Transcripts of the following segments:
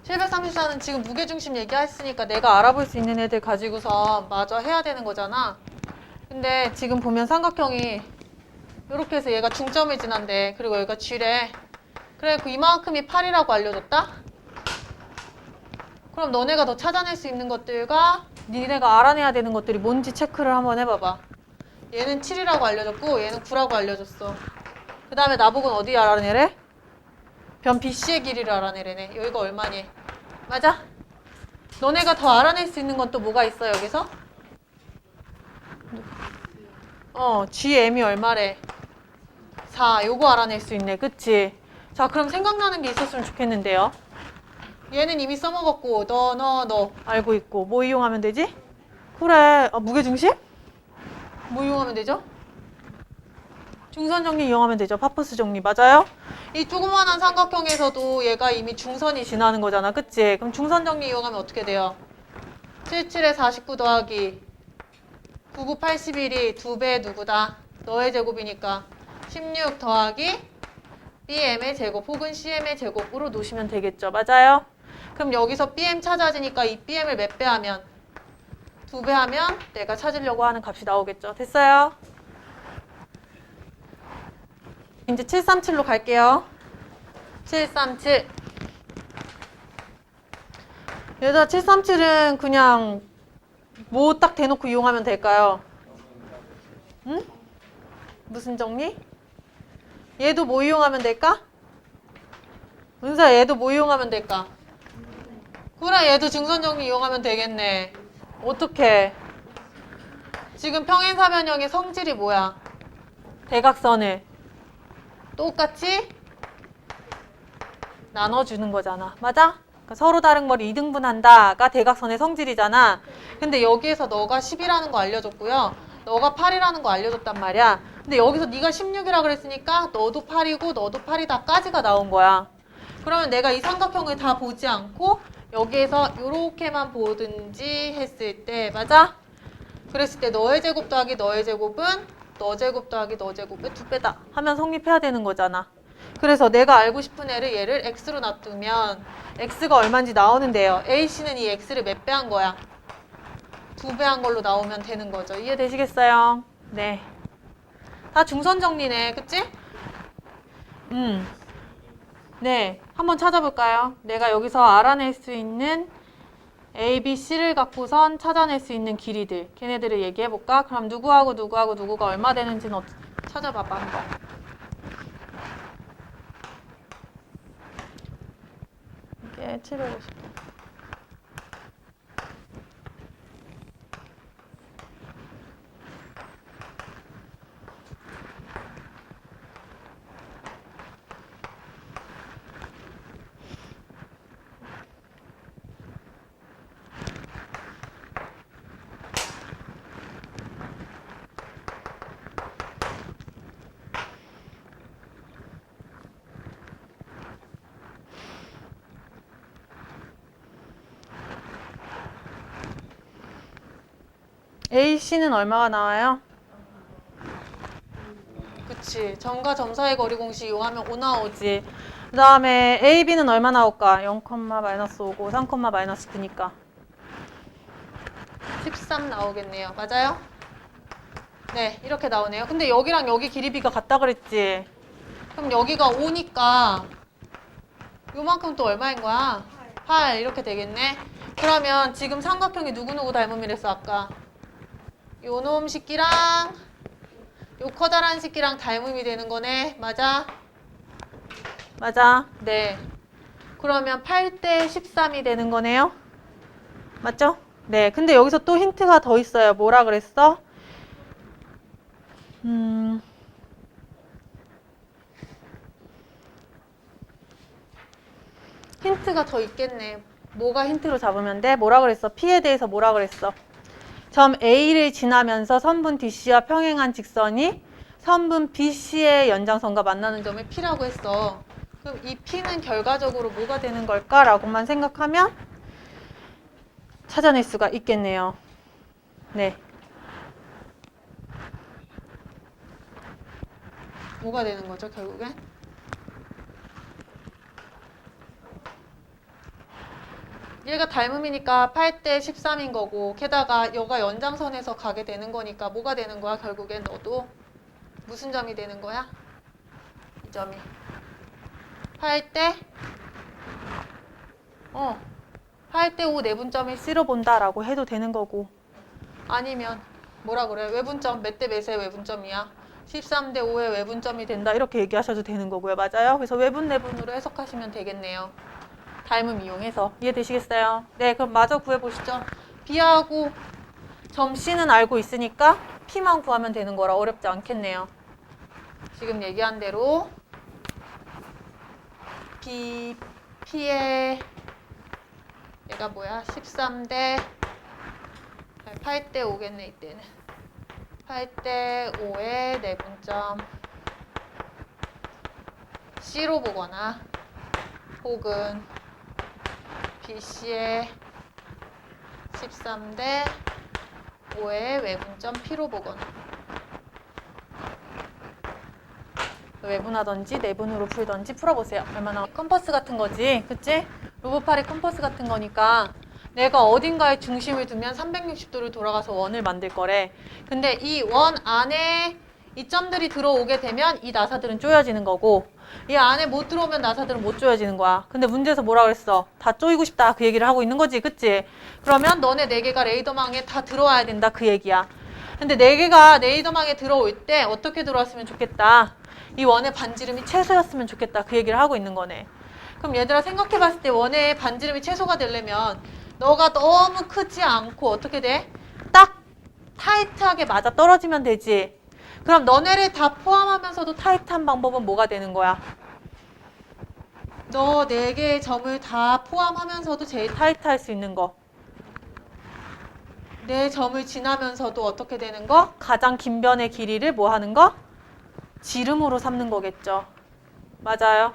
734는 지금 무게중심 얘기했으니까 내가 알아볼 수 있는 애들 가지고서 마저 해야 되는 거잖아. 근데 지금 보면 삼각형이 이렇게 해서 얘가 중점을 지난대. 그리고 여기가 G래. 그래, 그 이만큼이 8이라고 알려줬다? 그럼 너네가 더 찾아낼 수 있는 것들과 니네가 알아내야 되는 것들이 뭔지 체크를 한번 해봐봐. 얘는 7이라고 알려줬고 얘는 9라고 알려줬어. 그 다음에 나보고는 어디 알아내래? 변 BC의 길이를 알아내래네. 여기가 얼마니? 맞아? 너네가 더 알아낼 수 있는 건 또 뭐가 있어 여기서? GM이 얼마래? 4. 요거 알아낼 수 있네. 그치? 자, 그럼 생각나는 게 있었으면 좋겠는데요. 얘는 이미 써먹었고 너 알고 있고 뭐 이용하면 되지? 그래. 무게중심? 뭐 이용하면 되죠? 중선 정리 이용하면 되죠. 파퍼스 정리. 맞아요? 이 조그만한 삼각형에서도 얘가 이미 중선이 지나는 거잖아. 그치? 그럼 중선 정리 이용하면 어떻게 돼요? 77에 49 더하기 99, 81이 2배 누구다? 너의 제곱이니까 16 더하기 BM의 제곱 혹은 CM의 제곱으로 놓으시면 되겠죠. 맞아요? 그럼 여기서 BM 찾아지니까 이 BM을 몇 배 하면? 2배 하면 내가 찾으려고 하는 값이 나오겠죠. 됐어요? 이제 737로 갈게요. 737. 얘들아 737은 그냥 뭐 딱 대놓고 이용하면 될까요? 응? 무슨 정리? 얘도 뭐 이용하면 될까? 은사 얘도 뭐 이용하면 될까? 그래 얘도 중선 정리 이용하면 되겠네. 어떻게? 지금 평행사변형의 성질이 뭐야? 대각선을 똑같이 나눠주는 거잖아. 맞아? 그러니까 서로 다른 걸 2등분한다가 대각선의 성질이잖아. 근데 여기에서 너가 10이라는 거 알려줬고요. 너가 8이라는 거 알려줬단 말이야. 근데 여기서 네가 16이라 그랬으니까 너도 8이고 너도 8이다까지가 나온 거야. 그러면 내가 이 삼각형을 다 보지 않고 여기에서 이렇게만 보든지 했을 때 맞아? 그랬을 때 너의 제곱 더하기 너의 제곱은 너 제곱 더하기 너 제곱의 2배다 하면 성립해야 되는 거잖아. 그래서 내가 알고 싶은 애를 얘를 x로 놔두면 x가 얼마인지 나오는데요. A씨는 이 x를 몇 배 한 거야? 2배 한 걸로 나오면 되는 거죠. 이해되시겠어요? 네. 다 중선 정리네. 그치? 네. 한번 찾아볼까요? 내가 여기서 알아낼 수 있는 A, B, C를 갖고선 찾아낼 수 있는 길이들. 걔네들을 얘기해볼까? 그럼 누구하고 누구하고 누구가 얼마 되는지는 찾아봐봐 한번. 이게 750. AC는 얼마가 나와요? 그치. 점과 점 사이 거리 공식 이용하면 5 나오지. 그 다음에 AB는 얼마 나올까? 0, 마이너스 5고 3, 마이너스 9니까 13 나오겠네요. 맞아요? 네, 이렇게 나오네요. 근데 여기랑 여기 길이비가 같다 그랬지? 그럼 여기가 5니까 요만큼 또 얼마인 거야? 8 이렇게 되겠네. 그러면 지금 삼각형이 누구누구 닮음이랬어 아까? 요놈 식기랑 요 커다란 식기랑 닮음이 되는 거네. 맞아? 맞아. 네. 그러면 8대 13이 되는 거네요. 맞죠? 네. 근데 여기서 또 힌트가 더 있어요. 뭐라 그랬어? 힌트가 더 있겠네. 뭐가 힌트로 잡으면 돼? 뭐라 그랬어? P에 대해서 뭐라 그랬어? 점 A를 지나면서 선분 DC와 평행한 직선이 선분 BC의 연장선과 만나는 점을 P라고 했어. 그럼 이 P는 결과적으로 뭐가 되는 걸까라고만 생각하면 찾아낼 수가 있겠네요. 네. 뭐가 되는 거죠, 결국엔? 얘가 닮음이니까 8대 13인 거고 게다가 얘가 연장선에서 가게 되는 거니까 뭐가 되는 거야? 결국엔 너도 무슨 점이 되는 거야? 이 점이 8대 5 내분점이 C로 본다라고 해도 되는 거고 아니면 뭐라 그래? 외분점 몇 대 몇의 외분점이야? 13대 5의 외분점이 된다 이렇게 얘기하셔도 되는 거고요. 맞아요? 그래서 외분 내분으로 해석하시면 되겠네요. 닮음 이용해서 이해되시겠어요? 네, 그럼 마저 구해보시죠. B하고 점 C는 알고 있으니까 P만 구하면 되는 거라 어렵지 않겠네요. 지금 얘기한 대로 P의 얘가 뭐야? 13대 8대 5겠네 이때는 8대 5의 내분점 C로 보거나 혹은 BC의 13대 5의 외분점 P로 보거나 외분하던지 내분으로 풀던지 풀어보세요. 얼마나 컴퍼스 같은 거지, 그치? 로봇팔이 컴퍼스 같은 거니까 내가 어딘가에 중심을 두면 360도를 돌아가서 원을 만들 거래. 근데 이 원 안에 이 점들이 들어오게 되면 이 나사들은 쪼여지는 거고 이 안에 못 들어오면 나사들은 못 쪼여지는 거야. 근데 문제에서 뭐라 그랬어? 다 쪼이고 싶다 그 얘기를 하고 있는 거지, 그치? 그러면 너네 4개가 레이더망에 다 들어와야 된다 그 얘기야. 근데 4개가 레이더망에 들어올 때 어떻게 들어왔으면 좋겠다. 이 원의 반지름이 최소였으면 좋겠다 그 얘기를 하고 있는 거네. 그럼 얘들아 생각해봤을 때 원의 반지름이 최소가 되려면 너가 너무 크지 않고 어떻게 돼? 딱 타이트하게 맞아 떨어지면 되지. 그럼 너네를 다 포함하면서도 타이트한 방법은 뭐가 되는 거야? 너 4개의 점을 다 포함하면서도 제일 타이트할 수 있는 거. 내 점을 지나면서도 어떻게 되는 거? 가장 긴 변의 길이를 뭐 하는 거? 지름으로 삼는 거겠죠. 맞아요.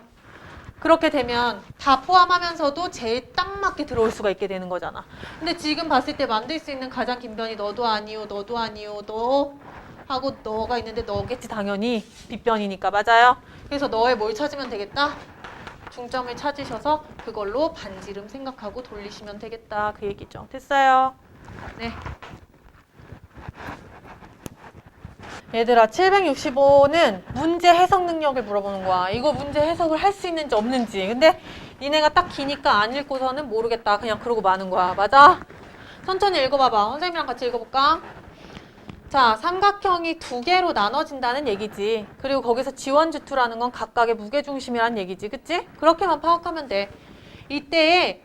그렇게 되면 다 포함하면서도 제일 딱 맞게 들어올 수가 있게 되는 거잖아. 근데 지금 봤을 때 만들 수 있는 가장 긴 변이 너도 아니요, 너도 아니요, 너 하고 너가 있는데 너겠지 당연히 빗변이니까. 맞아요. 그래서 너의 뭘 찾으면 되겠다? 중점을 찾으셔서 그걸로 반지름 생각하고 돌리시면 되겠다 그 얘기죠. 됐어요. 네. 얘들아 765는 문제 해석 능력을 물어보는 거야. 이거 문제 해석을 할 수 있는지 없는지. 근데 니네가 딱 기니까 안 읽고서는 모르겠다 그냥 그러고 마는 거야. 맞아? 천천히 읽어봐봐. 선생님이랑 같이 읽어볼까? 자, 삼각형이 2개로 나눠진다는 얘기지. 그리고 거기서 지원지투라는 건 각각의 무게중심이란 얘기지. 그치? 그렇게만 파악하면 돼. 이때에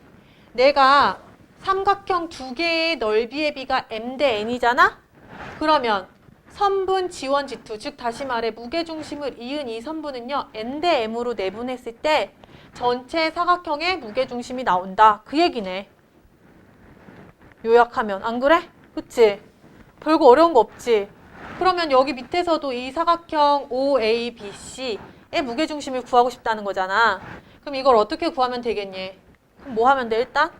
내가 삼각형 2개의 넓이의 비가 m 대 n이잖아? 그러면 선분 지원지투, 즉 다시 말해 무게중심을 이은 이 선분은요 n 대 m으로 내분했을 때 전체 사각형의 무게중심이 나온다. 그 얘기네. 요약하면. 안 그래? 그치? 별거 어려운 거 없지? 그러면 여기 밑에서도 이 사각형 OABC의 무게중심을 구하고 싶다는 거잖아. 그럼 이걸 어떻게 구하면 되겠니? 그럼 뭐 하면 돼 일단?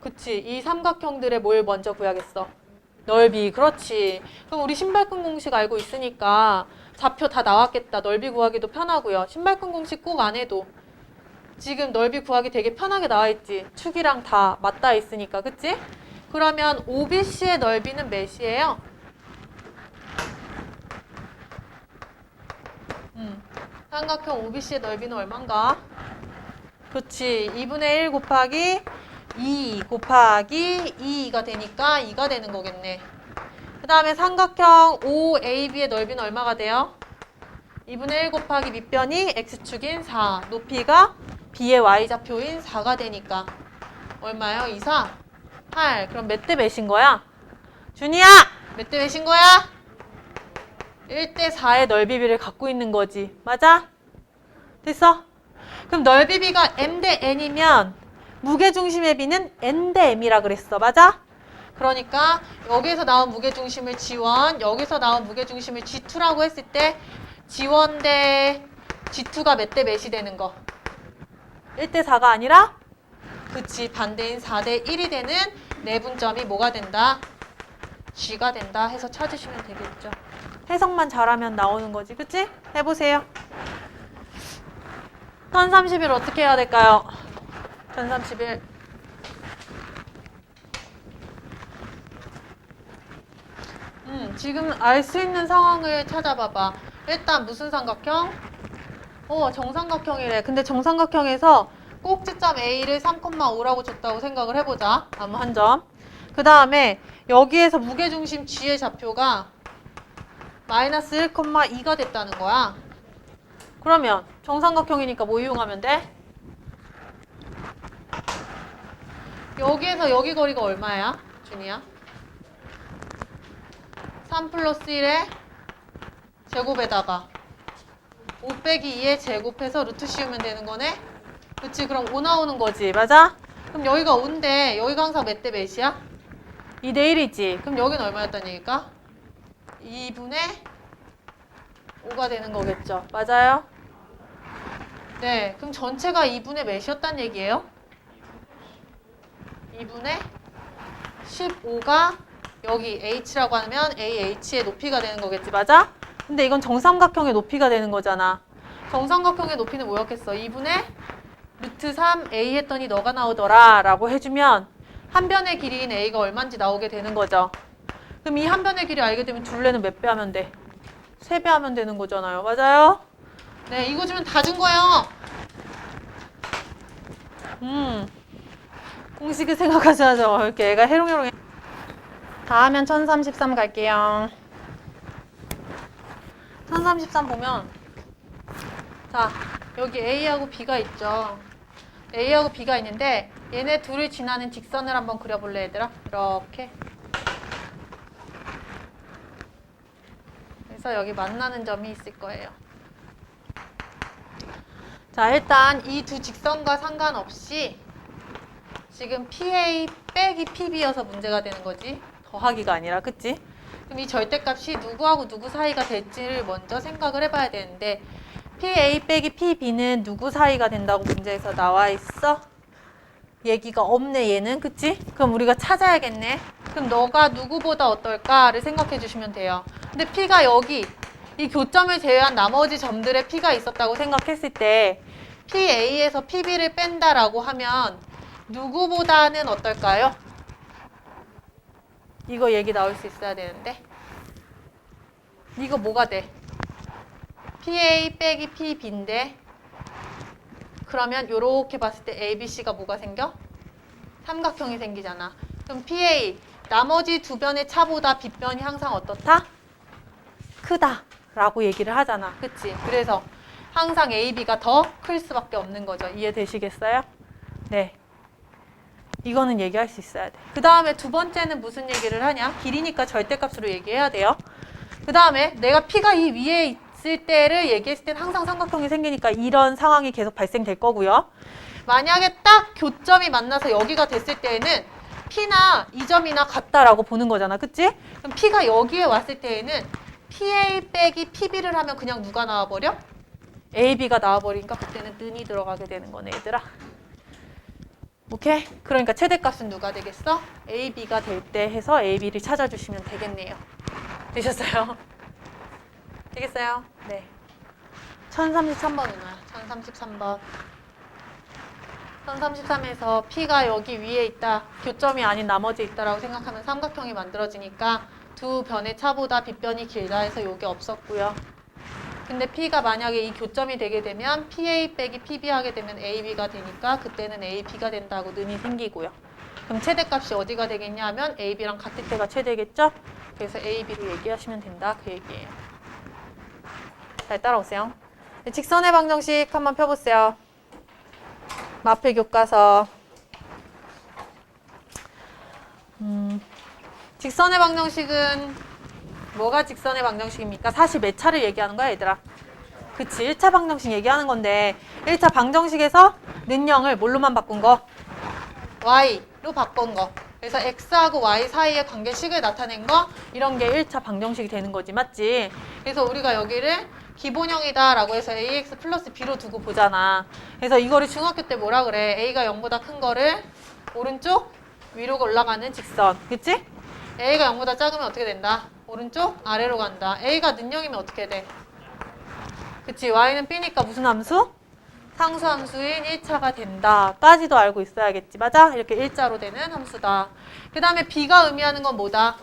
그치? 이 삼각형들의 뭘 먼저 구하겠어? 넓이. 그렇지. 그럼 우리 신발끈 공식 알고 있으니까 좌표 다 나왔겠다. 넓이 구하기도 편하고요. 신발끈 공식 꼭 안 해도 지금 넓이 구하기 되게 편하게 나와있지. 축이랑 다 맞닿아 있으니까. 그치? 그러면 OBC의 넓이는 몇이에요? 삼각형 OBC의 넓이는 얼만가? 그렇지. 2분의 1 곱하기 2 곱하기 2가 되니까 2가 되는 거겠네. 그 다음에 삼각형 OAB의 넓이는 얼마가 돼요? 2분의 1 곱하기 밑변이 X축인 4, 높이가 B의 Y좌표인 4가 되니까 얼마예요? 2, 4? 8. 그럼 몇 대 몇인 거야? 준이야! 몇 대 몇인 거야? 1대 4의 넓이비를 갖고 있는 거지. 맞아? 됐어? 그럼 넓이비가 m 대 n이면 무게중심의 비는 n 대 m이라 그랬어. 맞아? 그러니까 여기에서 나온 무게중심을 G1, 여기서 나온 무게중심을 G2라고 했을 때 G1 대 G2가 몇 대 몇이 되는 거? 1대 4가 아니라? 그치, 반대인 4대 1이 되는 내분점이 뭐가 된다? G가 된다 해서 찾으시면 되겠죠. 해석만 잘하면 나오는 거지. 그치? 해보세요. 1031 어떻게 해야 될까요? 1031. 지금 알 수 있는 상황을 찾아봐봐. 일단 무슨 삼각형? 정삼각형이래. 근데 정삼각형에서 꼭지점 A를 3,5라고 줬다고 생각을 해보자. 아무 한 점. 그 다음에 여기에서 무게중심 G의 좌표가 마이너스 1,2가 됐다는 거야. 그러면 정삼각형이니까 뭐 이용하면 돼? 여기에서 여기 거리가 얼마야? 준이야? 3 플러스 1의 제곱에다가 5 빼기 2의 제곱해서 루트 씌우면 되는 거네? 그치? 그럼 5 나오는 거지. 맞아? 그럼 여기가 5인데 여기가 항상 몇 대 몇이야? 2대 1이지. 그럼 여기는 얼마였단 얘기일까? 2분의 5가 되는 거겠죠. 맞아요? 네. 그럼 전체가 2분의 몇이었단 얘기예요? 2분의 15가 여기 h라고 하면 ah의 높이가 되는 거겠지. 맞아? 근데 이건 정삼각형의 높이가 되는 거잖아. 정삼각형의 높이는 뭐였겠어? 2분의 루트 3a 했더니 너가 나오더라 라고 해주면 한 변의 길이인 a가 얼마인지 나오게 되는 거죠. 그럼 이 한 변의 길이 알게 되면 둘레는 몇 배 하면 돼? 3배 하면 되는 거잖아요. 맞아요? 네, 이거 주면 다 준 거예요. 공식을 생각하지 마죠. 이렇게 애가 해롱해롱해. 다음엔 1033 갈게요. 1033 보면 자, 여기 A하고 B가 있죠. A하고 B가 있는데 얘네 둘을 지나는 직선을 한번 그려볼래 얘들아? 이렇게. 그래서 여기 만나는 점이 있을 거예요. 자, 일단 이 두 직선과 상관없이 지금 PA 빼기 PB여서 문제가 되는 거지. 더하기가 아니라, 그치? 그럼 이 절대값이 누구하고 누구 사이가 될지를 먼저 생각을 해봐야 되는데 PA 빼기 PB는 누구 사이가 된다고 문제에서 나와 있어? 얘기가 없네 얘는. 그치? 그럼 우리가 찾아야겠네. 그럼 너가 누구보다 어떨까를 생각해 주시면 돼요. 근데 P가 여기 이 교점을 제외한 나머지 점들에 P가 있었다고 생각했을 때 PA에서 PB를 뺀다라고 하면 누구보다는 어떨까요? 이거 얘기 나올 수 있어야 되는데 이거 뭐가 돼? PA 빼기 PB인데 그러면 이렇게 봤을 때 ABC가 뭐가 생겨? 삼각형이 생기잖아. 그럼 PA 나머지 두 변의 차보다 빗변이 항상 어떻다? 크다 라고 얘기를 하잖아. 그치? 그래서 항상 AB가 더 클 수밖에 없는 거죠. 이해되시겠어요? 네. 이거는 얘기할 수 있어야 돼. 그 다음에 두 번째는 무슨 얘기를 하냐? 길이니까 절대값으로 얘기해야 돼요. 그 다음에 내가 P가 이 위에 있을 때를 얘기했을 땐 항상 삼각형이 생기니까 이런 상황이 계속 발생될 거고요. 만약에 딱 교점이 만나서 여기가 됐을 때에는 P나 이 점이나 같다라고 보는 거잖아. 그치? 그럼 P가 여기에 왔을 때에는 PA 빼기 PB를 하면 그냥 누가 나와버려? AB가 나와버리니까 그때는 는이 들어가게 되는 거네 얘들아. 오케이? 그러니까 최대값은 누가 되겠어? AB가 될 때 해서 AB를 찾아주시면 되겠네요. 되셨어요? 되겠어요? 네. 1033번 누나. 1033번. 1033에서 P가 여기 위에 있다. 교점이 아닌 나머지 있다라고 생각하면 삼각형이 만들어지니까 두 변의 차보다 빗변이 길다 해서 요게 없었고요. 근데 P가 만약에 이 교점이 되게 되면 PA 빼기 PB 하게 되면 AB가 되니까 그때는 AB가 된다고 는이 생기고요. 그럼 최대값이 어디가 되겠냐 하면 AB랑 같을 때가 최대겠죠? 그래서 AB로 얘기하시면 된다 그 얘기예요. 잘 따라오세요. 직선의 방정식 한번 펴보세요. 마필 교과서. 직선의 방정식은 뭐가 직선의 방정식입니까? 사실 몇 차를 얘기하는 거야 얘들아? 그치, 1차 방정식 얘기하는 건데 1차 방정식에서 는영을 뭘로만 바꾼 거? y로 바꾼 거. 그래서 x하고 y 사이의 관계식을 나타낸 거 이런 게 1차 방정식이 되는 거지. 맞지? 그래서 우리가 여기를 기본형이다 라고 해서 ax 플러스 b로 두고 보잖아. 그래서 이거를 중학교 때 뭐라 그래? a가 0보다 큰 거를 오른쪽 위로 올라가는 직선. 그치? a가 0보다 작으면 어떻게 된다? 오른쪽 아래로 간다. a가 는영이면 어떻게 돼? 그치? y는 b니까 무슨 함수? 상수함수인 1차가 된다 까지도 알고 있어야겠지. 맞아? 이렇게 일자로 되는 함수다. 그 다음에 b가 의미하는 건 뭐다?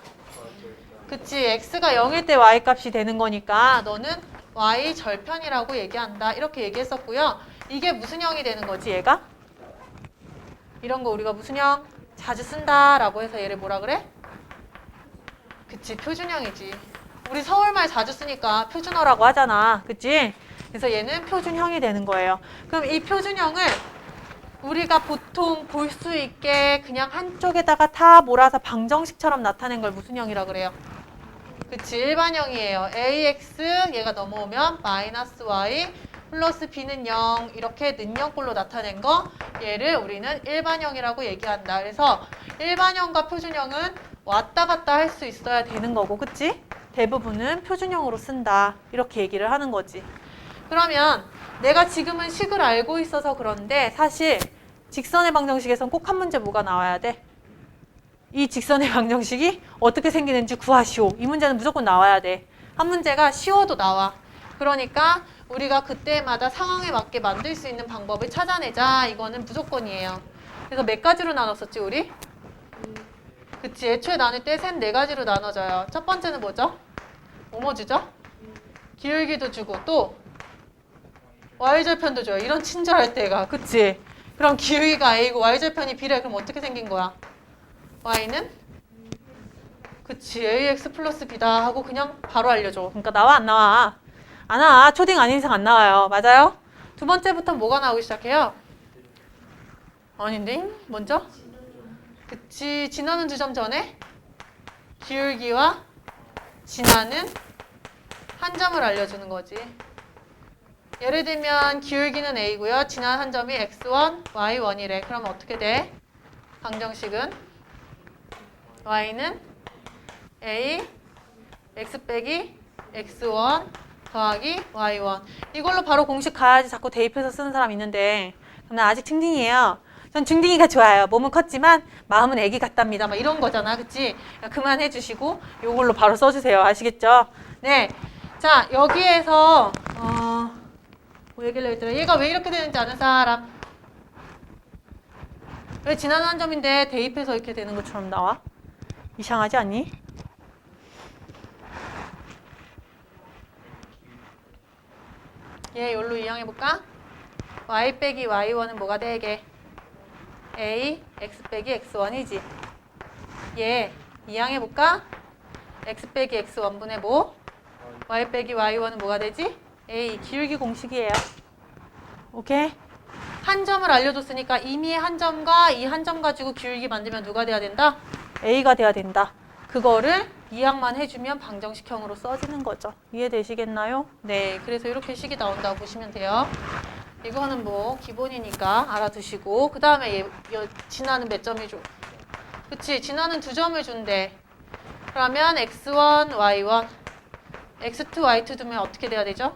그치, x가 0일 때 y 값이 되는 거니까 너는 y 절편이라고 얘기한다. 이렇게 얘기했었고요. 이게 무슨 형이 되는 거지, 얘가? 이런 거 우리가 무슨 형? 자주 쓴다 라고 해서 얘를 뭐라 그래? 그치, 표준형이지. 우리 서울말 자주 쓰니까 표준어라고 하잖아. 그치? 그래서 얘는 표준형이 되는 거예요. 그럼 이 표준형을 우리가 보통 볼 수 있게 그냥 한쪽에다가 다 몰아서 방정식처럼 나타낸 걸 무슨 형이라 그래요? 그치, 일반형이에요. ax 얘가 넘어오면 마이너스 y 플러스 b는 0 이렇게 는형꼴로 나타낸 거 얘를 우리는 일반형이라고 얘기한다. 그래서 일반형과 표준형은 왔다 갔다 할 수 있어야 되는 거고, 그치? 대부분은 표준형으로 쓴다. 이렇게 얘기를 하는 거지. 그러면 내가 지금은 식을 알고 있어서 그런데 사실 직선의 방정식에선 꼭 한 문제 뭐가 나와야 돼? 이 직선의 방정식이 어떻게 생기는지 구하시오. 이 문제는 무조건 나와야 돼. 한 문제가 쉬워도 나와. 그러니까 우리가 그때마다 상황에 맞게 만들 수 있는 방법을 찾아내자. 이거는 무조건이에요. 그래서 몇 가지로 나눴었지 우리? 그치, 애초에 나눌 때 셋 네 가지로 나눠져요. 첫 번째는 뭐죠? 뭐뭐 주죠? 기울기도 주고 또 y절편도 줘요. 이런 친절할 때가. 그치? 그럼 기울기가 a고 y절편이 b래. 그럼 어떻게 생긴 거야? y는? 그치, ax 플러스 b다 하고 그냥 바로 알려줘. 그러니까 나와 안 나와? 안 나와. 초딩 아닌 이상 안 나와요. 맞아요? 두 번째부터 뭐가 나오기 시작해요? 아닌데? 먼저? 그치, 지나는 두 점 전에 기울기와 지나는 한 점을 알려주는 거지. 예를 들면 기울기는 a고요. 지난 한 점이 x1, y1이래. 그럼 어떻게 돼? 방정식은 y는 a, x 빼기 x1 더하기 y1. 이걸로 바로 공식 가야지 자꾸 대입해서 쓰는 사람 있는데 저는 아직 중딩이에요. 전 중딩이가 좋아요. 몸은 컸지만 마음은 애기 같답니다. 막 이런 거잖아. 그치? 그만해 주시고 이걸로 바로 써주세요. 아시겠죠? 네. 자, 여기에서 뭐 얘기를 했더라. 얘가 왜 이렇게 되는지 아는 사람? 왜 지나는 한 점인데 대입해서 이렇게 되는 것처럼 나와? 이상하지 않니? 얘 여기로 이항해볼까? y 빼기 y1은 뭐가 되게? a, x 빼기 x1이지. 얘 이항해볼까? x 빼기 x1분의 뭐? y 빼기 y1은 뭐가 되지? a, 기울기 공식이에요. 오케이? 한 점을 알려줬으니까 이미 한 점과 이 한 점 가지고 기울기 만들면 누가 돼야 된다? a가 돼야 된다. 그거를 이항만 해주면 방정식형으로 써지는 거죠. 이해되시겠나요? 네, 그래서 이렇게 식이 나온다고 보시면 돼요. 이거는 뭐 기본이니까 알아두시고 그 다음에 진화는 몇 점이 줘? 그치, 진화는 두 점을 준대. 그러면 x1, y1, x2, y2 두면 어떻게 돼야 되죠?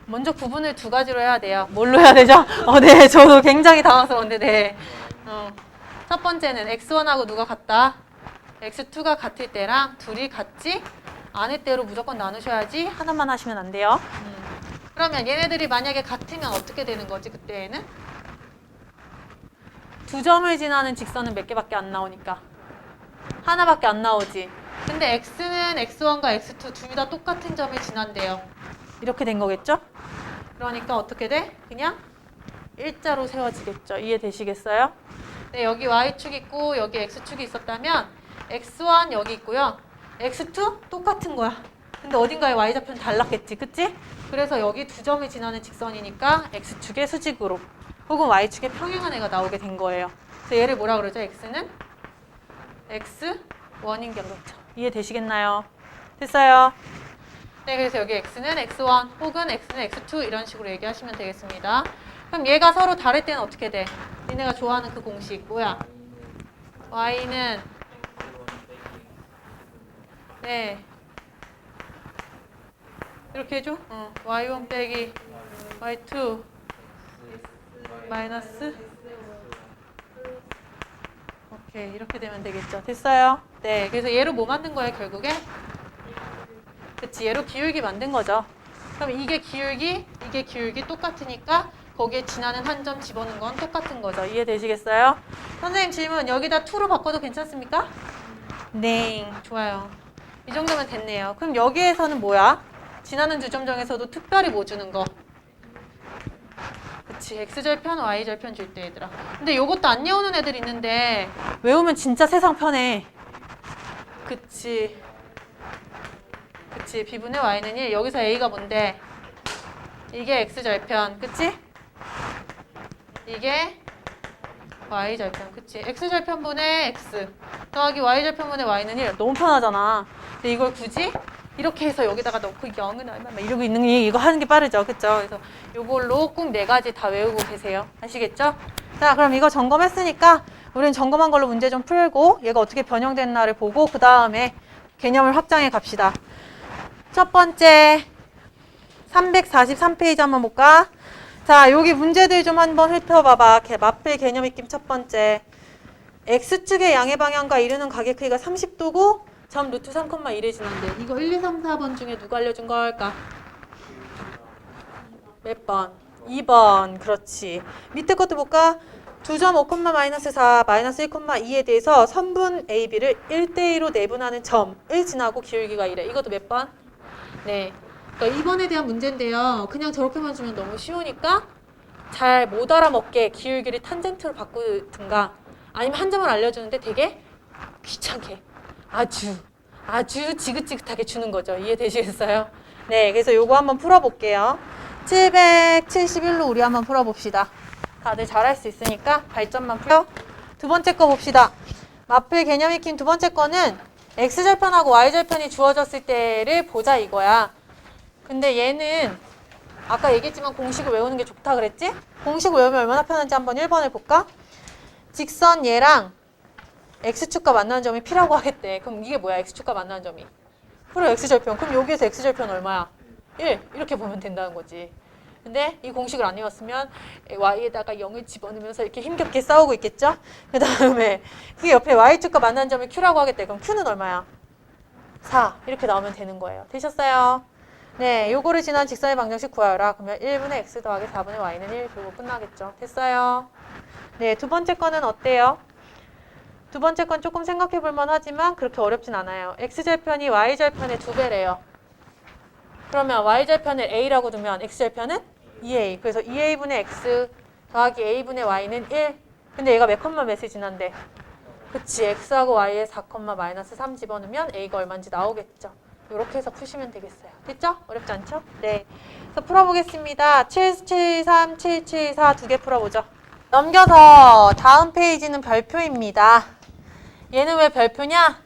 먼저 구분을 두 가지로 해야 돼요. 뭘로 해야 되죠? 네, 저도 굉장히 당황스러운데, 네. 첫 번째는 x1하고 누가 같다? x2가 같을 때랑 둘이 같지 않을 때로 무조건 나누셔야지 하나만 하시면 안 돼요. 그러면 얘네들이 만약에 같으면 어떻게 되는 거지, 그때에는? 두 점을 지나는 직선은 몇 개밖에 안 나오니까. 하나밖에 안 나오지. 근데 x는 x1과 x2 둘 다 똑같은 점을 지난대요. 이렇게 된 거겠죠? 그러니까 어떻게 돼? 그냥 일자로 세워지겠죠. 이해되시겠어요? 네, 여기 y축 있고 여기 x축이 있었다면 x1 여기 있고요. x2 똑같은 거야. 근데 어딘가에 y좌표는 달랐겠지. 그치? 그래서 여기 두 점이 지나는 직선이니까 x축의 수직으로 혹은 y축의 평행한 애가 나오게 된 거예요. 그래서 얘를 뭐라 그러죠? x는 x1인 경우죠. 이해되시겠나요? 됐어요? 네, 그래서 여기 x는 x1 혹은 x는 x2 이런 식으로 얘기하시면 되겠습니다. 그럼 얘가 서로 다를 때는 어떻게 돼? 니네가 좋아하는 그 공식 뭐야? y는 네 이렇게 해줘? y1 빼기 y2 마이너스 오케이, 이렇게 되면 되겠죠. 됐어요? 네, 그래서 얘로 뭐 만든 거예요 결국에? 그치, 얘로 기울기 만든 거죠. 그럼 이게 기울기 똑같으니까 거기에 지나는 한 점 집어넣은 건 똑같은 거죠. 이해되시겠어요? 선생님 질문 여기다 2로 바꿔도 괜찮습니까? 네, 좋아요. 이 정도면 됐네요. 그럼 여기에서는 뭐야? 지나는 두 점 정에서도 특별히 뭐 주는 거? 그치, x절편, y절편 줄 때 얘들아. 근데 요것도 안 외우는 애들 있는데 외우면 진짜 세상 편해. 그치. 그치, b분의 y는 1. 여기서 a가 뭔데? 이게 x절편, 그치? 이게 y절편, 그치? x절편분의 x 더하기 y절편분의 y는 1. 너무 편하잖아. 근데 이걸 굳이 이렇게 해서 여기다가 넣고 0은 얼마 막 이러고 있는 게 이거 하는 게 빠르죠. 그쵸? 그래서 요걸로 꼭 4가지 다 외우고 계세요. 아시겠죠? 자, 그럼 이거 점검했으니까 우리는 점검한 걸로 문제 좀 풀고 얘가 어떻게 변형됐나를 보고 그 다음에 개념을 확장해 갑시다. 첫 번째 343페이지 한번 볼까? 자, 여기 문제들 좀 한번 훑어봐봐. 마필 개념 익힘 첫 번째. X축의 양의 방향과 이르는 가게 크기가 30도고 점 루트 3,1에 지난데 이거 1, 2, 3, 4번 중에 누가 알려준 걸까? 몇 번? 2번. 그렇지. 밑에 것도 볼까? 2점 5,-4 마이너스 1,2에 대해서 선분 AB를 1대2로 내분하는 점을 지나고 기울기가 이래. 이것도 몇 번? 네. 그러니까 2번에 대한 문제인데요. 그냥 저렇게만 주면 너무 쉬우니까 잘 못 알아먹게 기울기를 탄젠트로 바꾸든가 아니면 한 점을 알려주는데 되게 귀찮게 아주 지긋지긋하게 주는 거죠. 이해되시겠어요? 네, 그래서 요거 한번 풀어볼게요. 771로 우리 한번 풀어봅시다. 다들 잘할 수 있으니까 발전만 풀어. 두 번째 거 봅시다. 마필 개념 익힌 두 번째 거는 x절편하고 y절편이 주어졌을 때를 보자 이거야. 근데 얘는 아까 얘기했지만 공식을 외우는 게 좋다 그랬지? 공식을 외우면 얼마나 편한지 한번 1번을 볼까? 직선 얘랑 x축과 만나는 점이 P라고 하겠대. 그럼 이게 뭐야? x축과 만나는 점이. 그래, x절편. 그럼 여기에서 x절편 얼마야? 1. 이렇게 보면 된다는 거지. 근데 이 공식을 안 외웠으면 y에다가 0을 집어넣으면서 이렇게 힘겹게 싸우고 있겠죠? 그 다음에 그 옆에 y축과 만나는 점이 q라고 하겠대. 그럼 q는 얼마야? 4. 이렇게 나오면 되는 거예요. 되셨어요? 네, 요거를 지난 직선의 방정식 구하여라. 그러면 1분의 x 더하기 4분의 y는 1. 그리고 끝나겠죠. 됐어요? 네, 두 번째 거는 어때요? 두 번째 건 조금 생각해 볼만 하지만 그렇게 어렵진 않아요. x절편이 y절편의 2배래요. 그러면 y절편을 a라고 두면 x절편은 2a. 그래서 2a분의 x 더하기 a분의 y는 1. 근데 얘가 몇 컴마 몇을 지난데? 그치, x하고 y에 4,-3 집어넣으면 a가 얼마인지 나오겠죠. 이렇게 해서 푸시면 되겠어요. 됐죠? 어렵지 않죠? 네. 그래서 풀어보겠습니다. 773, 774 두 개 풀어보죠. 넘겨서 다음 페이지는 별표입니다. 얘는 왜 별표냐?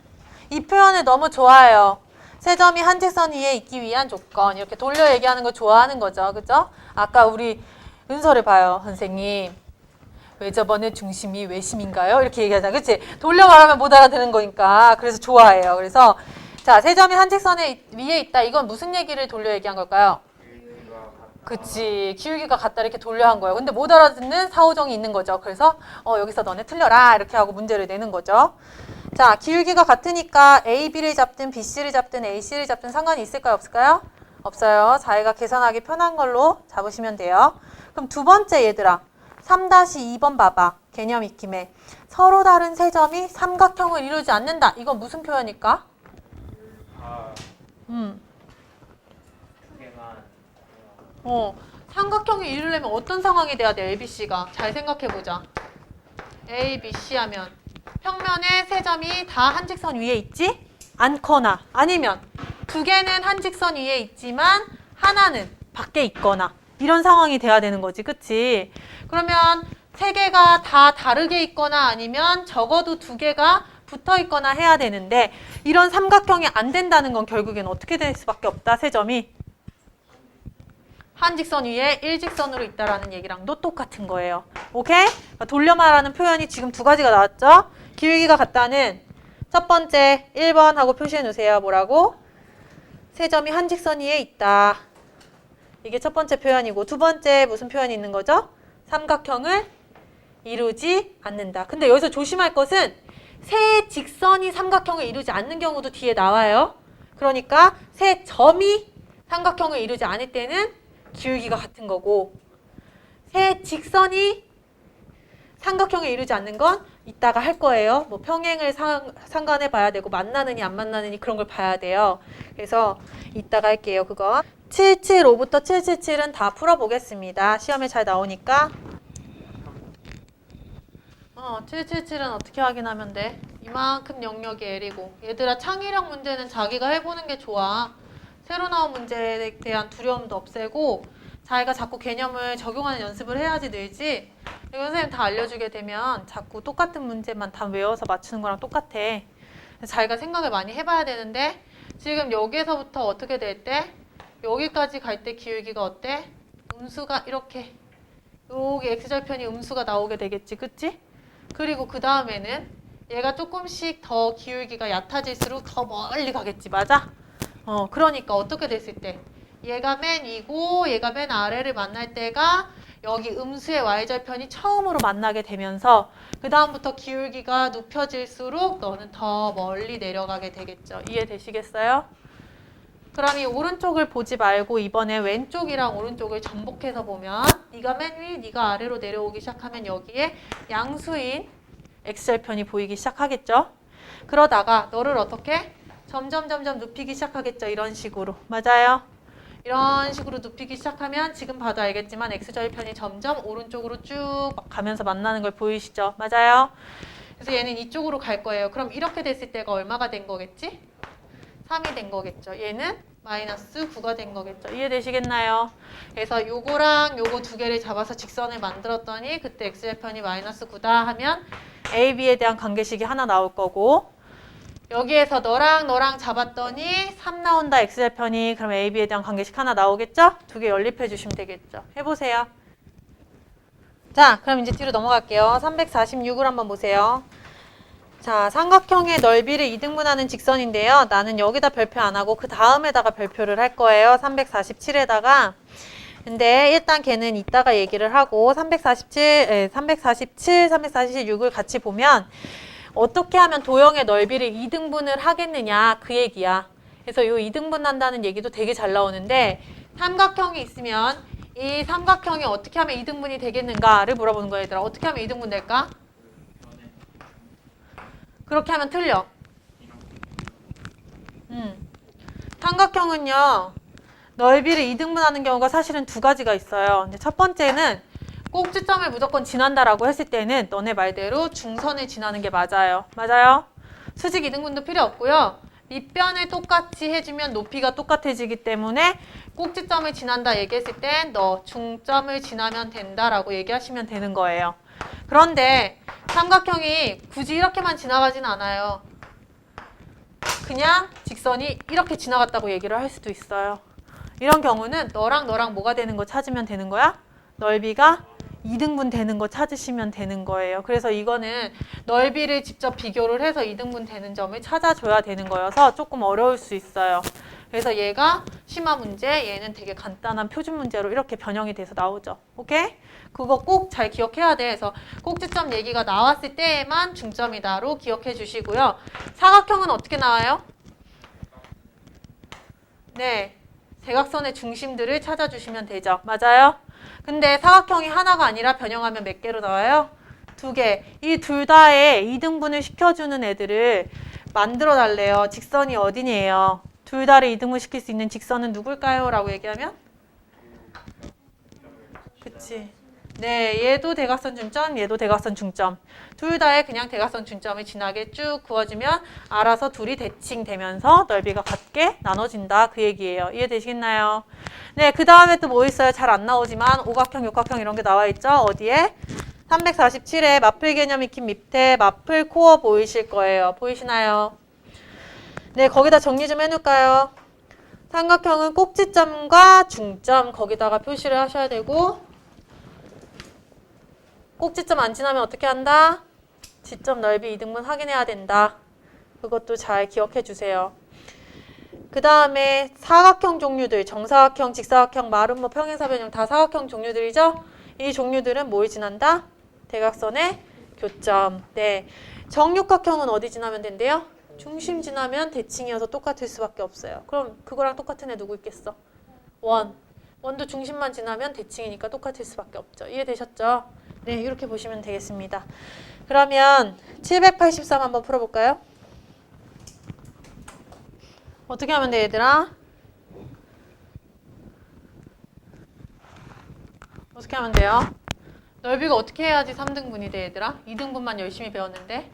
이 표현을 너무 좋아해요. 세 점이 한 직선 위에 있기 위한 조건. 이렇게 돌려 얘기하는 거 좋아하는 거죠. 그죠? 아까 우리 은서를 봐요. 선생님. 왜 저번에 중심이 외심인가요? 이렇게 얘기하잖아. 그치? 돌려 말하면 못 알아듣는 거니까. 그래서 좋아해요. 그래서 자, 세 점이 한 직선에 위에 있다. 이건 무슨 얘기를 돌려 얘기한 걸까요? 그치. 기울기가 같다. 이렇게 돌려 한 거예요. 근데 못 알아듣는 사오정이 있는 거죠. 그래서 여기서 너네 틀려라. 이렇게 하고 문제를 내는 거죠. 자, 기울기가 같으니까 AB를 잡든 BC를 잡든 AC를 잡든 상관이 있을까요? 없을까요? 없어요. 자기가 계산하기 편한 걸로 잡으시면 돼요. 그럼 두 번째 얘들아. 3-2번 봐봐. 개념 익힘에. 서로 다른 세 점이 삼각형을 이루지 않는다. 이건 무슨 표현일까? 삼각형을 이루려면 어떤 상황이 돼야 돼? ABC가. 잘 생각해보자. ABC 하면 평면에 세 점이 다 한 직선 위에 있지 않거나 아니면 두 개는 한 직선 위에 있지만 하나는 밖에 있거나 이런 상황이 돼야 되는 거지. 그치? 그러면 세 개가 다 다르게 있거나 아니면 적어도 두 개가 붙어 있거나 해야 되는데 이런 삼각형이 안 된다는 건 결국엔 어떻게 될 수밖에 없다. 세 점이 한 직선 위에 일직선으로 있다라는 얘기랑도 똑같은 거예요. 오케이? 돌려 말하는 표현이 지금 두 가지가 나왔죠? 기울기가 같다는 첫 번째 1번 하고 표시해 놓으세요. 뭐라고? 세 점이 한 직선 위에 있다. 이게 첫 번째 표현이고 두 번째 무슨 표현이 있는 거죠? 삼각형을 이루지 않는다. 근데 여기서 조심할 것은 세 직선이 삼각형을 이루지 않는 경우도 뒤에 나와요. 그러니까 세 점이 삼각형을 이루지 않을 때는 기울기가 같은 거고 세 직선이 삼각형을 이루지 않는 건 이따가 할 거예요. 뭐 평행을 상관해 봐야 되고 만나느니 안 만나느니 그런 걸 봐야 돼요. 그래서 이따가 할게요. 그거 775부터 777은 다 풀어보겠습니다. 시험에 잘 나오니까 777은 어떻게 확인하면 돼? 이만큼 영역이 L이고 얘들아 창의력 문제는 자기가 해보는 게 좋아. 새로 나온 문제에 대한 두려움도 없애고 자기가 자꾸 개념을 적용하는 연습을 해야지 늘지. 이거 선생님 다 알려주게 되면 자꾸 똑같은 문제만 다 외워서 맞추는 거랑 똑같아. 자기가 생각을 많이 해봐야 되는데 지금 여기에서부터 어떻게 될 때? 여기까지 갈 때 기울기가 어때? 음수가 이렇게 여기 x절편이 음수가 나오게 되겠지. 그치? 그리고 그 다음에는 얘가 조금씩 더 기울기가 얕아질수록 더 멀리 가겠지. 맞아? 그러니까 어떻게 됐을 때? 얘가 맨 위고 얘가 맨 아래를 만날 때가 여기 음수의 y절편이 처음으로 만나게 되면서 그 다음부터 기울기가 눕혀질수록 너는 더 멀리 내려가게 되겠죠. 이해되시겠어요? 그럼 이 오른쪽을 보지 말고 이번에 왼쪽이랑 오른쪽을 전복해서 보면 네가 맨 위, 네가 아래로 내려오기 시작하면 여기에 양수인 x절편이 보이기 시작하겠죠. 그러다가 너를 어떻게? 점점 눕히기 시작하겠죠. 이런 식으로. 맞아요? 이런 식으로 눕히기 시작하면 지금 봐도 알겠지만 x절편이 점점 오른쪽으로 쭉 가면서 만나는 걸 보이시죠? 맞아요? 그래서 얘는 이쪽으로 갈 거예요. 그럼 이렇게 됐을 때가 얼마가 된 거겠지? 3이 된 거겠죠. 얘는 마이너스 9가 된 거겠죠. 이해되시겠나요? 그래서 요거랑 요거 두 개를 잡아서 직선을 만들었더니 그때 x절편이 마이너스 9다 하면 a, b에 대한 관계식이 하나 나올 거고 여기에서 너랑 잡았더니 3 나온다 x절편이. 그럼 a, b에 대한 관계식 하나 나오겠죠? 두 개 연립해 주시면 되겠죠. 해보세요. 자, 그럼 이제 뒤로 넘어갈게요. 346을 한번 보세요. 자, 삼각형의 넓이를 이등분하는 직선인데요. 나는 여기다 별표 안 하고 그 다음에다가 별표를 할 거예요. 347에다가. 근데 일단 걔는 이따가 얘기를 하고 347, 346을 같이 보면 어떻게 하면 도형의 넓이를 이등분을 하겠느냐 그 얘기야. 그래서 이 이등분 한다는 얘기도 되게 잘 나오는데 삼각형이 있으면 이 삼각형이 어떻게 하면 이등분이 되겠는가를 물어보는 거야. 얘들아. 어떻게 하면 이등분 될까? 그렇게 하면 틀려. 삼각형은요. 넓이를 이등분하는 경우가 사실은 두 가지가 있어요. 근데 첫 번째는 꼭지점을 무조건 지난다라고 했을 때는 너네 말대로 중선을 지나는 게 맞아요. 맞아요? 수직 이등분도 필요 없고요. 밑변을 똑같이 해주면 높이가 똑같아지기 때문에 꼭지점을 지난다 얘기했을 땐 너 중점을 지나면 된다라고 얘기하시면 되는 거예요. 그런데 삼각형이 굳이 이렇게만 지나가진 않아요. 그냥 직선이 이렇게 지나갔다고 얘기를 할 수도 있어요. 이런 경우는 너랑 뭐가 되는 거 찾으면 되는 거야? 넓이가 2등분 되는 거 찾으시면 되는 거예요. 그래서 이거는 넓이를 직접 비교를 해서 2등분 되는 점을 찾아줘야 되는 거여서 조금 어려울 수 있어요. 그래서 얘가 심화 문제, 얘는 되게 간단한 표준 문제로 이렇게 변형이 돼서 나오죠. 오케이? 그거 꼭 잘 기억해야 돼. 그래서 꼭지점 얘기가 나왔을 때에만 중점이다로 기억해 주시고요. 사각형은 어떻게 나와요? 네. 대각선의 중심들을 찾아주시면 되죠. 맞아요? 근데 사각형이 하나가 아니라 변형하면 몇 개로 나와요? 2개. 이 둘 다에 2등분을 시켜주는 애들을 만들어 달래요. 직선이 어디니에요? 둘 다를 2등분 시킬 수 있는 직선은 누굴까요? 라고 얘기하면? 그치. 네, 얘도 대각선 중점, 얘도 대각선 중점. 둘 다에 그냥 대각선 중점을 지나게 쭉 그어주면 알아서 둘이 대칭되면서 넓이가 같게 나눠진다. 그 얘기예요. 이해되시겠나요? 네, 그 다음에 또 뭐 있어요? 잘 안 나오지만 오각형, 육각형 이런 게 나와 있죠? 어디에? 347에 마플 개념 익힌 밑에 마플 코어 보이실 거예요. 보이시나요? 네, 거기다 정리 좀 해놓을까요? 삼각형은 꼭지점과 중점 거기다가 표시를 하셔야 되고 꼭지점 안 지나면 어떻게 한다? 지점 넓이 2등분 확인해야 된다. 그것도 잘 기억해 주세요. 그 다음에 사각형 종류들, 정사각형, 직사각형, 마름모, 평행사 변형 다 사각형 종류들이죠? 이 종류들은 뭘 지난다? 대각선의 교점. 네. 정육각형은 어디 지나면 된대요? 중심 지나면 대칭이어서 똑같을 수밖에 없어요. 그럼 그거랑 똑같은 애 누구 있겠어? 원. 원도 중심만 지나면 대칭이니까 똑같을 수밖에 없죠. 이해되셨죠? 네, 이렇게 보시면 되겠습니다. 그러면 783 한번 풀어볼까요? 어떻게 하면 돼, 얘들아? 어떻게 하면 돼요? 넓이가 어떻게 해야지 3등분이 돼, 얘들아? 2등분만 열심히 배웠는데.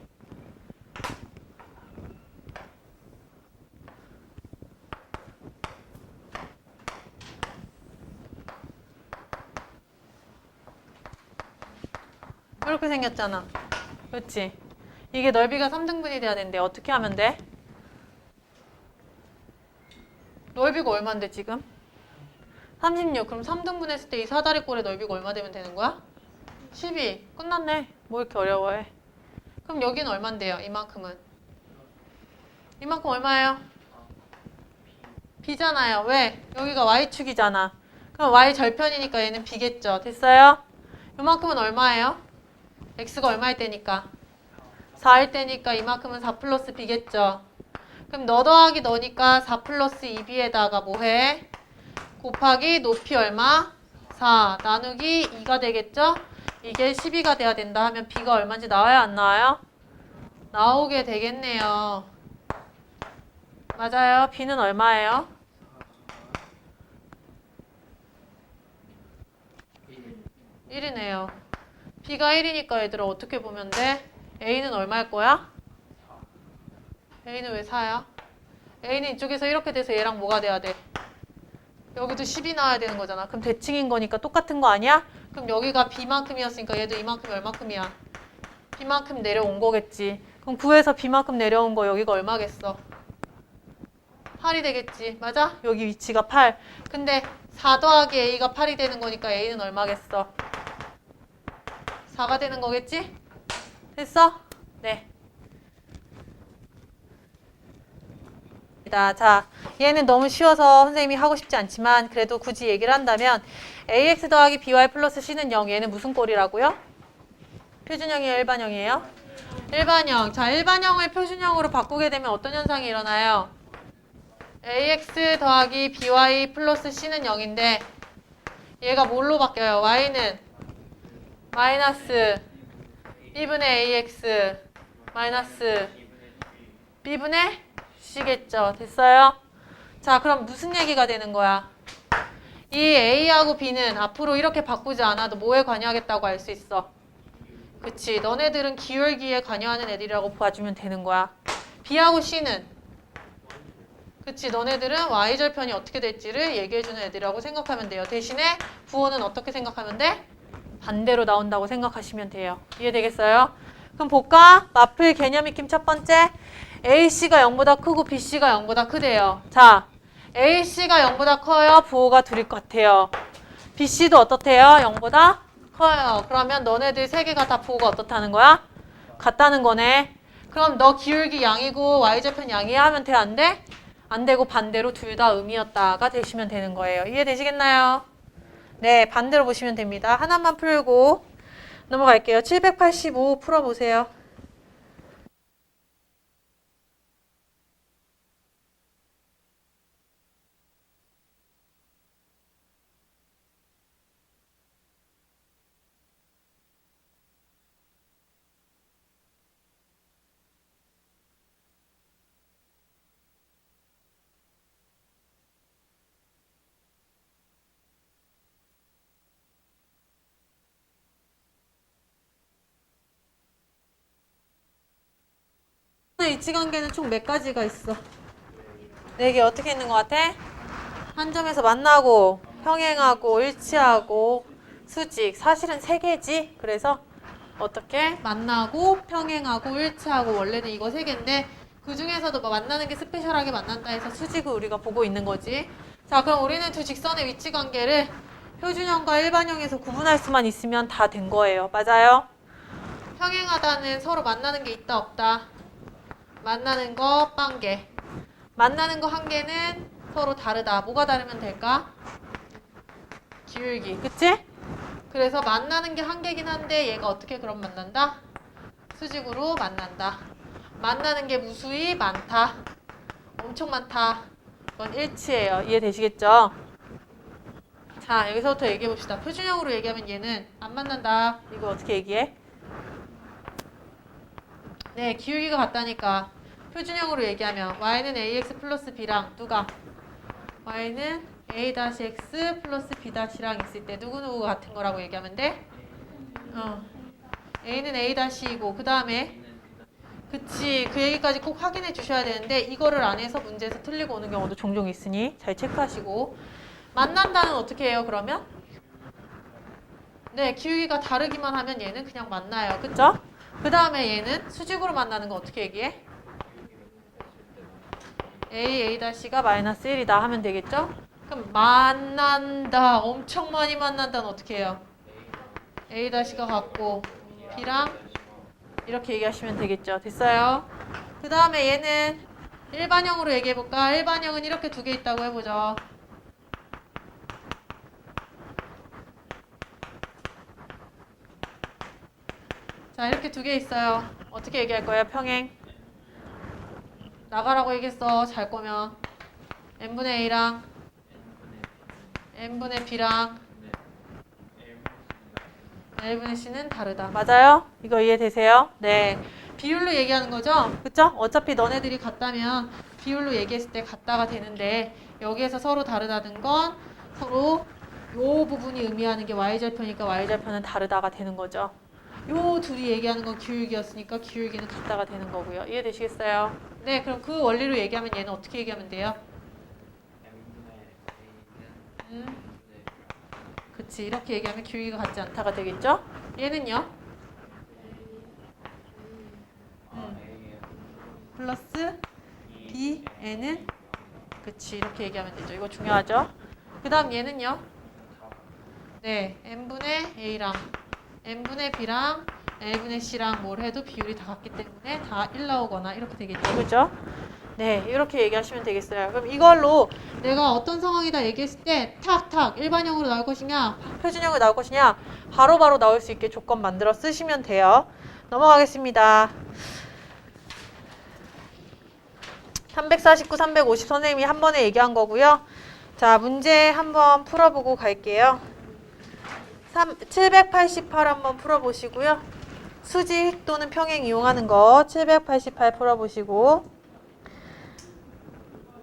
이렇게 생겼잖아. 그렇지? 이게 넓이가 3등분이 돼야 되는데 어떻게 하면 돼? 넓이가 얼마인데 지금? 36. 그럼 3등분 했을 때 이 사다리꼴의 넓이가 얼마 되면 되는 거야? 12. 끝났네. 뭐 이렇게 어려워해. 그럼 여기는 얼만데요? 이만큼은. 이만큼 얼마예요? b잖아요. 왜? 여기가 y축이잖아. 그럼 y 절편이니까 얘는 b겠죠. 됐어요? 이만큼은 얼마예요? x가 얼마일 때니까? 4일 때니까 이만큼은 4 플러스 b겠죠. 그럼 너 더하기 너니까 4 플러스 2b에다가 뭐해? 곱하기 높이 얼마? 4 나누기 2가 되겠죠? 이게 12가 돼야 된다 하면 b가 얼마인지 나와요? 안 나와요? 나오게 되겠네요. 맞아요. b는 얼마예요? 1이네요. b가 1이니까 얘들아 어떻게 보면 돼? a는 얼마일 거야? a는 왜 4야? a는 이쪽에서 이렇게 돼서 얘랑 뭐가 돼야 돼? 여기도 10이 나와야 되는 거잖아. 그럼 대칭인 거니까 똑같은 거 아니야? 그럼 여기가 b만큼이었으니까 얘도 이만큼이 얼마큼이야? b만큼 내려온 거겠지. 그럼 9에서 b만큼 내려온 거 여기가 얼마겠어? 8이 되겠지. 맞아? 여기 위치가 8. 근데 4 더하기 a가 8이 되는 거니까 a는 얼마겠어? 4가 되는 거겠지? 됐어? 네. 자, 얘는 너무 쉬워서 선생님이 하고 싶지 않지만 그래도 굳이 얘기를 한다면 ax 더하기 by 플러스 c는 0. 얘는 무슨 꼴이라고요? 표준형이에요? 일반형이에요? 일반형. 자, 일반형을 표준형으로 바꾸게 되면 어떤 현상이 일어나요? ax 더하기 by 플러스 c는 0인데 얘가 뭘로 바뀌어요? y는 마이너스 b분의 ax 마이너스 b분의 c겠죠. 됐어요? 자, 그럼 무슨 얘기가 되는 거야? 이 a하고 b는 앞으로 이렇게 바꾸지 않아도 뭐에 관여하겠다고 알 수 있어? 그치. 너네들은 기울기에 관여하는 애들이라고 봐주면 되는 거야. b하고 c는 그치. 너네들은 y절편이 어떻게 될지를 얘기해주는 애들이라고 생각하면 돼요. 대신에 부호는 어떻게 생각하면 돼? 반대로 나온다고 생각하시면 돼요. 이해되겠어요? 그럼 볼까? 마플 개념 익힘 첫 번째. AC가 0보다 크고 BC가 0보다 크대요. 자, AC가 0보다 커요? 부호가 둘일 것 같아요. BC도 어떻대요? 0보다 커요. 그러면 너네들 세 개가 다 부호가 어떻다는 거야? 같다는 거네. 그럼 너 기울기 양이고 y절편 양이야 하면 돼? 안 돼? 안 되고 반대로 둘 다 음이었다가 되시면 되는 거예요. 이해되시겠나요? 네, 반대로 보시면 됩니다. 하나만 풀고 넘어갈게요. 785 풀어보세요. 이치관계는 총 몇 가지가 있어? 4개 어떻게 있는 것 같아? 한 점에서 만나고 평행하고 일치하고 수직. 사실은 3개지. 그래서 어떻게? 만나고 평행하고 일치하고 원래는 이거 3개인데 그 중에서도 뭐 만나는 게 스페셜하게 만난다 해서 수직을 우리가 보고 있는 거지. 자, 그럼 우리는 두 직선의 위치관계를 표준형과 일반형에서 구분할 수만 있으면 다 된 거예요. 맞아요? 평행하다는 서로 만나는 게 있다 없다. 만나는 거 빵개. 만나는 거 한 개는 서로 다르다. 뭐가 다르면 될까? 기울기. 그치? 그래서 만나는 게 한 개긴 한데 얘가 어떻게 그럼 만난다? 수직으로 만난다. 만나는 게 무수히 많다. 엄청 많다. 이건 일치예요. 이해되시겠죠? 자, 여기서부터 얘기해 봅시다. 표준형으로 얘기하면 얘는 안 만난다. 이거 어떻게 얘기해? 네, 기울기가 같다니까. 표준형으로 얘기하면 y는 ax 플러스 b랑 누가? y는 a-x 플러스 b-랑 있을 때 누구누구가 같은 거라고 얘기하면 돼? a는 a-이고 그 다음에 그치, 그 얘기까지 꼭 확인해 주셔야 되는데 이거를 안 해서 문제에서 틀리고 오는 경우도 종종 있으니 잘 체크하시고. 만난다는 어떻게 해요 그러면? 네, 기울기가 다르기만 하면 얘는 그냥 만나요. 그쵸? 그 다음에 얘는 수직으로 만나는 거 어떻게 얘기해? a-가 마이너스 1이다 하면 되겠죠? 그럼 만난다, 엄청 많이 만난다는 어떻게 해요? a-가 같고 b랑 이렇게 얘기하시면 되겠죠. 됐어요? 그 다음에 얘는 일반형으로 얘기해볼까? 일반형은 이렇게 두 개 있다고 해보죠. 자, 이렇게 두 개 있어요. 어떻게 얘기할 거예요? 평행. 나가라고 얘기했어. 잘 거면. n분의 a랑 n분의 b랑 L분의 C는 다르다. 맞아요? 이거 이해되세요? 네. 비율로 얘기하는 거죠? 그쵸? 어차피 너네들이 같다면 비율로 얘기했을 때 같다가 되는데 여기에서 서로 다르다는 건 서로 요 부분이 의미하는 게 y절편이니까 y절편은 다르다가 되는 거죠. 요 둘이 얘기하는 건 기울기였으니까 기울기는 같다가 되는 거고요. 이해되시겠어요? 네, 그럼 그 원리로 얘기하면 얘는 어떻게 얘기하면 돼요? 그치, 이렇게 얘기하면 기울기가 같지 않다가 되겠죠? 얘는요? 플러스 bn은 그치, 이렇게 얘기하면 되죠. 이거 중요하죠? 그 다음 얘는요? 네, n분의 a랑 n분의 b랑 l분의 c랑 뭘 해도 비율이 다 같기 때문에 다 1 나오거나 이렇게 되겠죠. 그죠? 네, 이렇게 얘기하시면 되겠어요. 그럼 이걸로 내가 어떤 상황이다 얘기했을 때 탁탁 일반형으로 나올 것이냐 표준형으로 나올 것이냐 바로바로 나올 수 있게 조건 만들어 쓰시면 돼요. 넘어가겠습니다. 349, 350 선생님이 한 번에 얘기한 거고요. 자, 문제 한번 풀어보고 갈게요. 788 한번 풀어보시고요. 수직 또는 평행 이용하는 거 788 풀어보시고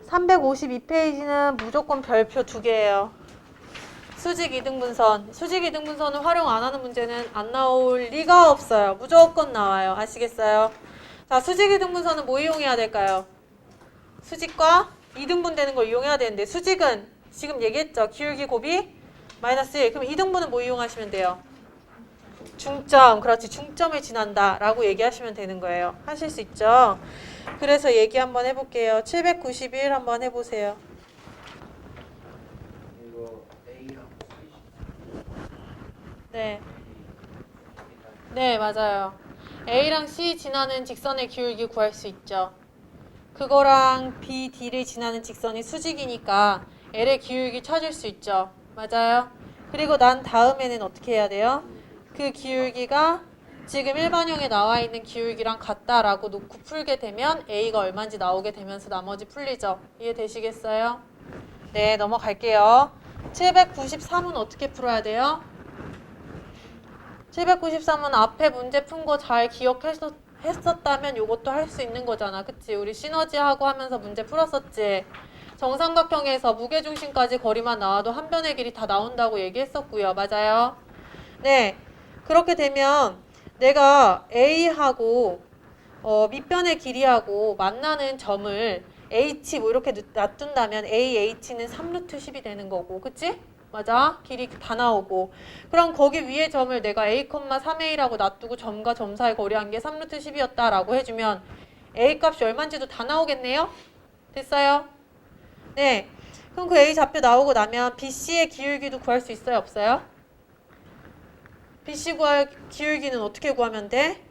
352페이지는 무조건 별표 2개예요. 수직 이등분선. 수직 이등분선을 활용 안 하는 문제는 안 나올 리가 없어요. 무조건 나와요. 아시겠어요? 자, 수직 이등분선은 뭐 이용해야 될까요? 수직과 이등분 되는 걸 이용해야 되는데 수직은 지금 얘기했죠. 기울기 곱이 마이너스 1. 그럼 이등분은 뭐 이용하시면 돼요? 중점. 그렇지. 중점을 지난다 라고 얘기하시면 되는 거예요. 하실 수 있죠? 그래서 얘기 한번 해볼게요. 791 한번 해보세요. 네. 네, 맞아요. A랑 C 지나는 직선의 기울기 구할 수 있죠. 그거랑 B, D를 지나는 직선이 수직이니까 L의 기울기 찾을 수 있죠. 맞아요. 그리고 난 다음에는 어떻게 해야 돼요? 그 기울기가 지금 일반형에 나와 있는 기울기랑 같다라고 놓고 풀게 되면 A가 얼마인지 나오게 되면서 나머지 풀리죠. 이해되시겠어요? 네, 넘어갈게요. 793은 어떻게 풀어야 돼요? 793은 앞에 문제 푼 거 잘 기억했었다면 이것도 할 수 있는 거잖아. 그치? 우리 시너지하고 하면서 문제 풀었었지. 정삼각형에서 무게중심까지 거리만 나와도 한 변의 길이 다 나온다고 얘기했었고요. 맞아요? 네. 그렇게 되면 내가 A하고 밑변의 길이하고 만나는 점을 H 뭐 이렇게 놔둔다면 AH는 3루트 10이 되는 거고. 그치? 맞아. 길이 다 나오고. 그럼 거기 위에 점을 내가 A, 3A라고 놔두고 점과 점 사이 거리한 게 3루트 10이었다라고 해주면 A 값이 얼마인지도 다 나오겠네요? 됐어요? 네. 그럼 그 A 좌표 나오고 나면 BC의 기울기도 구할 수 있어요? 없어요? BC 구할 기울기는 어떻게 구하면 돼?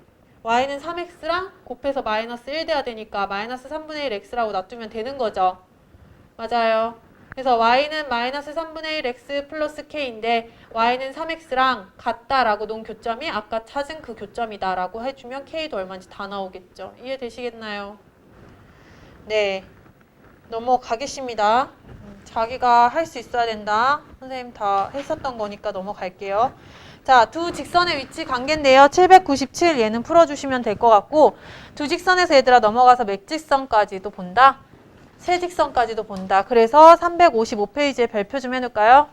Y는 3X랑 곱해서 마이너스 1 돼야 되니까 마이너스 3분의 1 X라고 놔두면 되는 거죠. 맞아요. 그래서 y는 마이너스 3분의 1 x 플러스 k인데 y는 3x랑 같다라고 놓은 교점이 아까 찾은 그 교점이다라고 해주면 k도 얼마인지 다 나오겠죠. 이해되시겠나요? 네. 넘어가겠습니다. 자기가 할 수 있어야 된다. 선생님 다 했었던 거니까 넘어갈게요. 자, 두 직선의 위치 관계인데요. 797 얘는 풀어주시면 될 것 같고 두 직선에서 얘들아 넘어가서 맥직선까지도 본다. 세직선까지도 본다. 그래서 355페이지에 별표 좀 해놓을까요?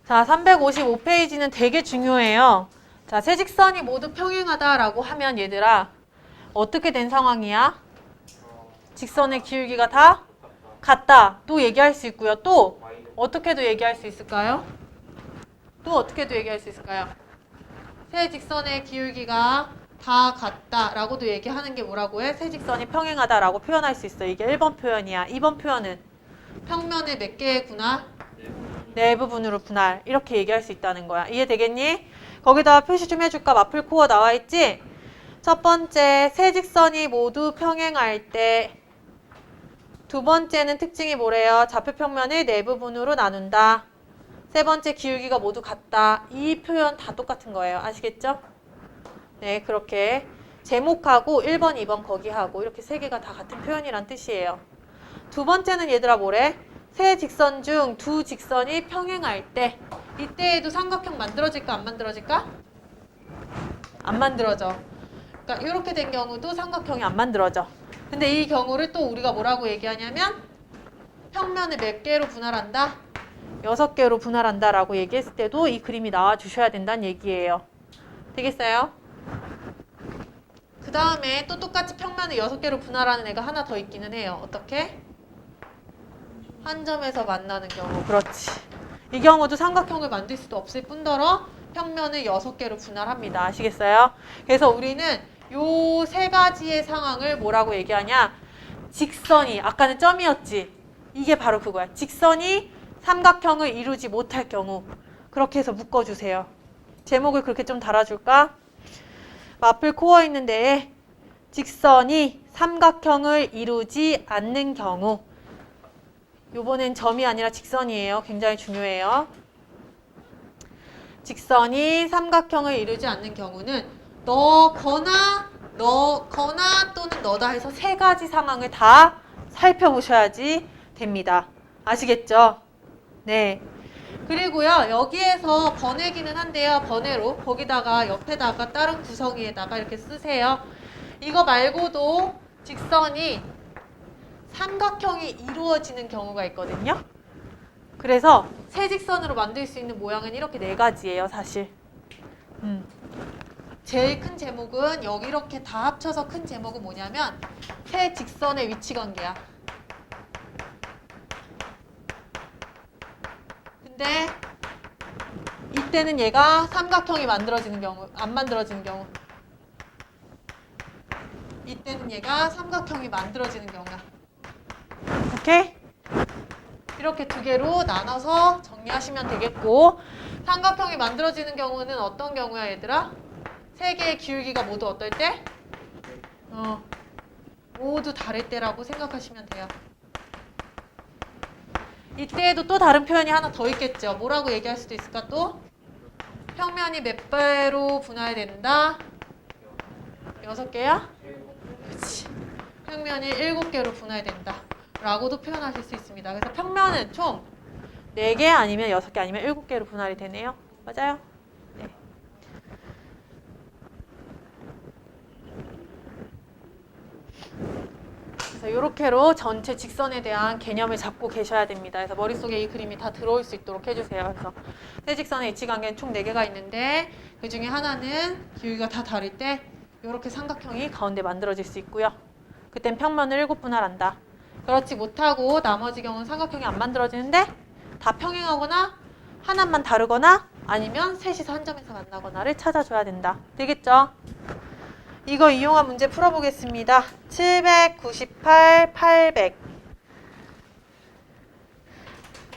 자, 355페이지는 되게 중요해요. 자, 세직선이 모두 평행하다라고 하면 얘들아 어떻게 된 상황이야? 직선의 기울기가 다 같다. 또 얘기할 수 있고요. 또 어떻게도 얘기할 수 있을까요? 또 어떻게도 얘기할 수 있을까요? 세 직선의 기울기가 다 같다라고도 얘기하는 게 뭐라고 해? 세 직선이 평행하다라고 표현할 수 있어. 이게 1번 표현이야. 2번 표현은 평면의 몇 개의 분할? 네 부분으로 분할. 이렇게 얘기할 수 있다는 거야. 이해되겠니? 거기다가 표시 좀 해줄까? 마플 코어 나와 있지? 첫 번째, 세 직선이 모두 평행할 때 두 번째는 특징이 뭐래요? 좌표 평면을 네 부분으로 나눈다. 세 번째, 기울기가 모두 같다. 이 표현 다 똑같은 거예요. 아시겠죠? 네, 그렇게 제목하고 1번, 2번 거기 하고 이렇게 세 개가 다 같은 표현이란 뜻이에요. 두 번째는 얘들아 뭐래? 세 직선 중 두 직선이 평행할 때 이때에도 삼각형 만들어질까 안 만들어질까? 안 만들어져. 그러니까 이렇게 된 경우도 삼각형이 안 만들어져. 근데 이 경우를 또 우리가 뭐라고 얘기하냐면 평면을 몇 개로 분할한다? 6개로 분할한다 라고 얘기했을 때도 이 그림이 나와 주셔야 된다는 얘기예요. 되겠어요? 그 다음에 또 똑같이 평면을 6개로 분할하는 애가 하나 더 있기는 해요. 어떻게? 한 점에서 만나는 경우. 그렇지. 이 경우도 삼각형을 만들 수도 없을 뿐더러 평면을 6개로 분할합니다. 아시겠어요? 그래서 우리는 요 세 가지의 상황을 뭐라고 얘기하냐? 직선이, 아까는 점이었지? 이게 바로 그거야. 직선이 삼각형을 이루지 못할 경우. 그렇게 해서 묶어주세요. 제목을 그렇게 좀 달아줄까? 마플 코어 있는데 직선이 삼각형을 이루지 않는 경우. 요번엔 점이 아니라 직선이에요. 굉장히 중요해요. 직선이 삼각형을 이루지 않는 경우는 너거나 또는 너다 해서 세 가지 상황을 다 살펴보셔야지 됩니다. 아시겠죠? 네. 그리고요, 여기에서 번외기는 한데요. 번외로 거기다가 옆에다가 다른 구성위에다가 이렇게 쓰세요. 이거 말고도 직선이 삼각형이 이루어지는 경우가 있거든요. 그래서 세 직선으로 만들 수 있는 모양은 이렇게 네 가지예요, 사실. 제일 큰 제목은 여기 이렇게 다 합쳐서 큰 제목은 뭐냐면 세 직선의 위치 관계야. 근데 이때는 얘가 삼각형이 만들어지는 경우, 안 만들어지는 경우. 이때는 얘가 삼각형이 만들어지는 경우야. 오케이? 이렇게 두 개로 나눠서 정리하시면 되겠고, 삼각형이 만들어지는 경우는 어떤 경우야, 얘들아? 세 개의 기울기가 모두 어떨 때? 모두 다를 때라고 생각하시면 돼요. 이때에도 또 다른 표현이 하나 더 있겠죠. 뭐라고 얘기할 수도 있을까 또? 평면이 몇 배로 분할된다? 6개야? 그렇지. 평면이 7개로 분할된다. 라고도 표현하실 수 있습니다. 그래서 평면은 총 4개 아니면 6개 아니면 7개로 분할이 되네요. 맞아요? 네. 그래서 이렇게로 전체 직선에 대한 개념을 잡고 계셔야 됩니다. 그래서 머릿속에 이 그림이 다 들어올 수 있도록 해주세요. 그래서 세직선의 위치관계는 총 4개가 있는데 그 중에 하나는 기울기가 다 다를 때 이렇게 삼각형이 가운데 만들어질 수 있고요. 그땐 평면을 7분할한다. 그렇지 못하고 나머지 경우는 삼각형이 안 만들어지는데 다 평행하거나 하나만 다르거나 아니면 셋이서 한 점에서 만나거나를 찾아줘야 된다. 되겠죠? 이거 이용한 문제 풀어보겠습니다. 798, 800.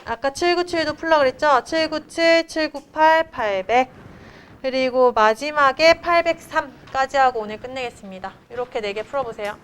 아까 797도 풀라 그랬죠? 797, 798, 800. 그리고 마지막에 803까지 하고 오늘 끝내겠습니다. 이렇게 4개 풀어보세요.